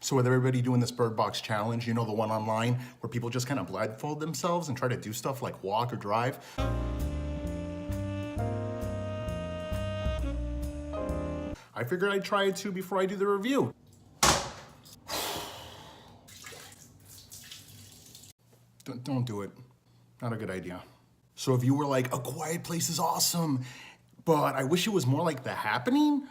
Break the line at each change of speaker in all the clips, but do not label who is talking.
So with everybody doing this Bird Box challenge, you know, the one online where people just kind of blindfold themselves and try to do stuff like walk or drive. I figured I'd try it too before I do the review. Don't do it. Not a good idea. So if you were like, A Quiet Place is awesome, but I wish it was more like The Happening,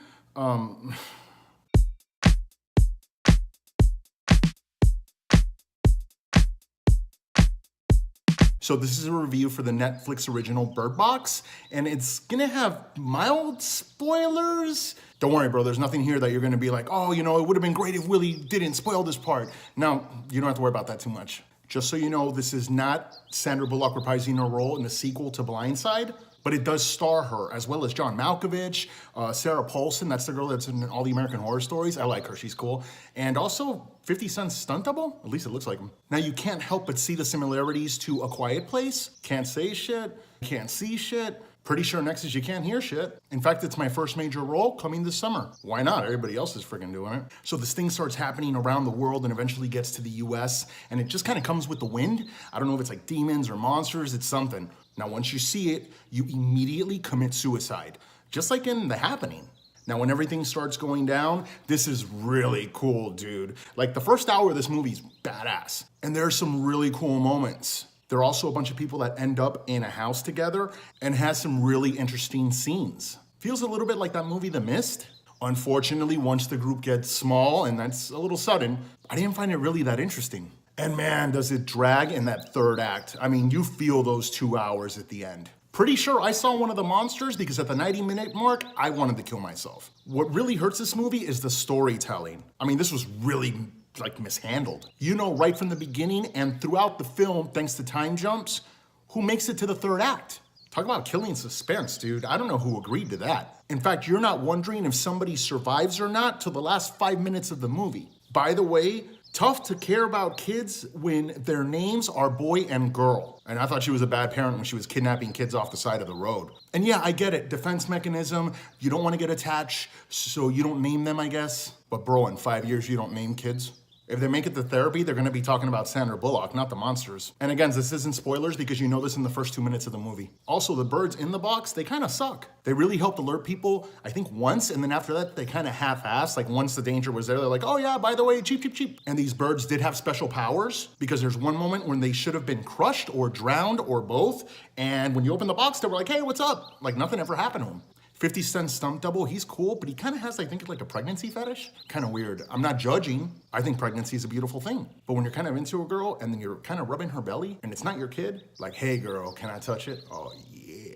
So this is a review for the Netflix original Bird Box, and it's gonna have mild spoilers. Don't worry, bro, there's nothing here that you're gonna be like, oh, you know, it would have been great if Willy didn't spoil this part. No, you don't have to worry about that too much. Just so you know, this is not Sandra Bullock reprising her role in the sequel to Blindside, but it does star her, as well as John Malkovich, Sarah Paulson, that's the girl that's in all the American Horror Stories. I like her, she's cool. And also 50 Cent's stunt double, at least it looks like him. Now you can't help but see the similarities to A Quiet Place. Can't say shit, can't see shit. Pretty sure next is you can't hear shit. In fact, it's my first major role coming this summer. Why not? Everybody else is freaking doing it. So this thing starts happening around the world and eventually gets to the US, and it just kind of comes with the wind. I don't know if it's like demons or monsters, it's something. Now, once you see it, you immediately commit suicide, just like in The Happening. Now, when everything starts going down, this is really cool, dude. Like, the first hour of this movie's badass, and there's some really cool moments. There are also a bunch of people that end up in a house together and has some really interesting scenes. Feels a little bit like that movie, The Mist. Unfortunately, once the group gets small, and that's a little sudden, I didn't find it really that interesting. And man, does it drag in that third act. I mean, you feel those 2 hours at the end. Pretty sure I saw one of the monsters because at the 90-minute mark, I wanted to kill myself. What really hurts this movie is the storytelling. I mean, this was really like mishandled. You know right from the beginning and throughout the film, thanks to time jumps, who makes it to the third act. Talk about killing suspense, dude. I don't know who agreed to that. In fact, you're not wondering if somebody survives or not till the last 5 minutes of the movie. By the way, tough to care about kids when their names are boy and girl. And I thought she was a bad parent when she was kidnapping kids off the side of the road. And yeah, I get it, defense mechanism, you don't want to get attached, so you don't name them, I guess. But bro, in 5 years, you don't name kids? If they make it to therapy, they're gonna be talking about Sandra Bullock, not the monsters. And again, this isn't spoilers because you know this in the first 2 minutes of the movie. Also, the birds in the box, they kind of suck. They really helped alert people, I think once, and then after that, they kind of half-assed. Like once the danger was there, they're like, oh yeah, by the way, cheep, cheep, cheep. And these birds did have special powers because there's one moment when they should have been crushed or drowned or both. And when you open the box, they were like, hey, what's up? Like nothing ever happened to them. 50 Cent stunt double, he's cool, but he kind of has, I think, like a pregnancy fetish. Kind of weird. I'm not judging. I think pregnancy is a beautiful thing. But when you're kind of into a girl and then you're kind of rubbing her belly and it's not your kid, like, hey girl, can I touch it? Oh yeah.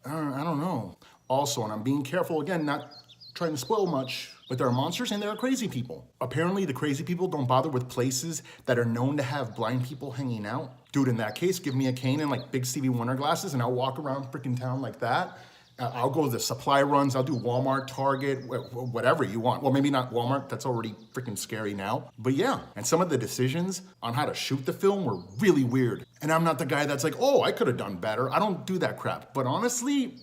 I don't know. Also, and I'm being careful again, not trying to spoil much, but there are monsters and there are crazy people. Apparently the crazy people don't bother with places that are known to have blind people hanging out. Dude, in that case, give me a cane and like big Stevie Wonder glasses and I'll walk around freaking town like that. I'll go to the supply runs, I'll do Walmart, Target, whatever you want. Well, maybe not Walmart, that's already freaking scary now. But yeah, and some of the decisions on how to shoot the film were really weird. And I'm not the guy that's like, oh, I could have done better. I don't do that crap. But honestly,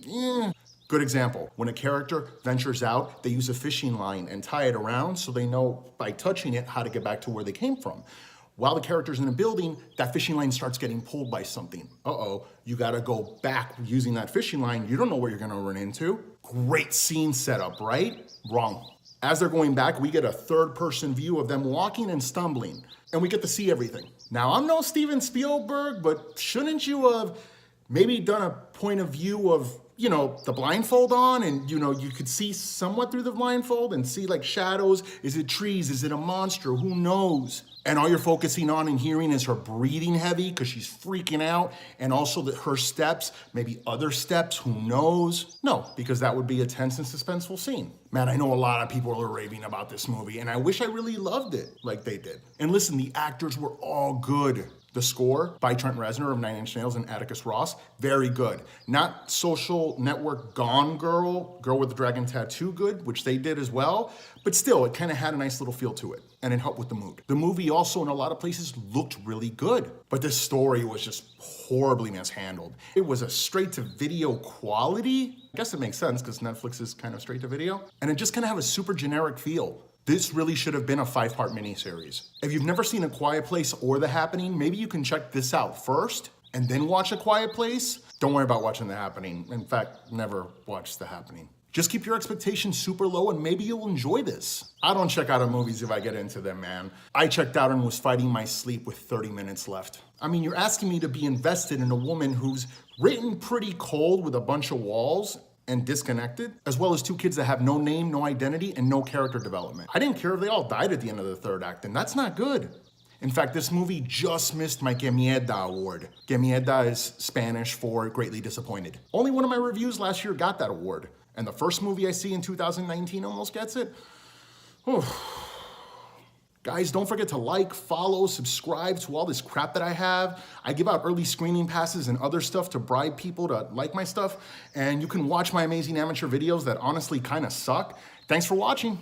Good example, when a character ventures out, they use a fishing line and tie it around so they know by touching it how to get back to where they came from. While the character's in a building, that fishing line starts getting pulled by something. Uh-oh, you gotta go back using that fishing line. You don't know what you're gonna run into. Great scene setup, right? Wrong. As they're going back, we get a third-person view of them walking and stumbling, and we get to see everything. Now, I'm no Steven Spielberg, but shouldn't you have maybe done a point of view of, you know, the blindfold on and, you know, you could see somewhat through the blindfold and see like shadows. Is it trees? Is it a monster? Who knows? And all you're focusing on and hearing is her breathing heavy because she's freaking out. And also her steps, maybe other steps, who knows? No, because that would be a tense and suspenseful scene. Man, I know a lot of people are raving about this movie and I wish I really loved it like they did. And listen, the actors were all good. The score by Trent Reznor of Nine Inch Nails and Atticus Ross, very good. Not Social Network Gone Girl with the Dragon Tattoo good, which they did as well, but still, it kind of had a nice little feel to it, and it helped with the mood. The movie also, in a lot of places, looked really good, but the story was just horribly mishandled. It was a straight-to-video quality. I guess it makes sense, because Netflix is kind of straight-to-video, and it just kind of had a super generic feel. This really should have been a 5-part miniseries. If you've never seen A Quiet Place or The Happening, maybe you can check this out first and then watch A Quiet Place. Don't worry about watching The Happening. In fact, never watch The Happening. Just keep your expectations super low and maybe you'll enjoy this. I don't check out of movies if I get into them, man. I checked out and was fighting my sleep with 30 minutes left. I mean, you're asking me to be invested in a woman who's written pretty cold with a bunch of walls and disconnected, as well as 2 kids that have no name, no identity, and no character development. I didn't care if they all died at the end of the 3rd act, and that's not good. In fact, this movie just missed my Que Mierda award. Que Mierda is Spanish for greatly disappointed. Only one of my reviews last year got that award, and the first movie I see in 2019 almost gets it. Guys, don't forget to like, follow, subscribe to all this crap that I have. I give out early screening passes and other stuff to bribe people to like my stuff, and you can watch my amazing amateur videos that honestly kind of suck. Thanks for watching.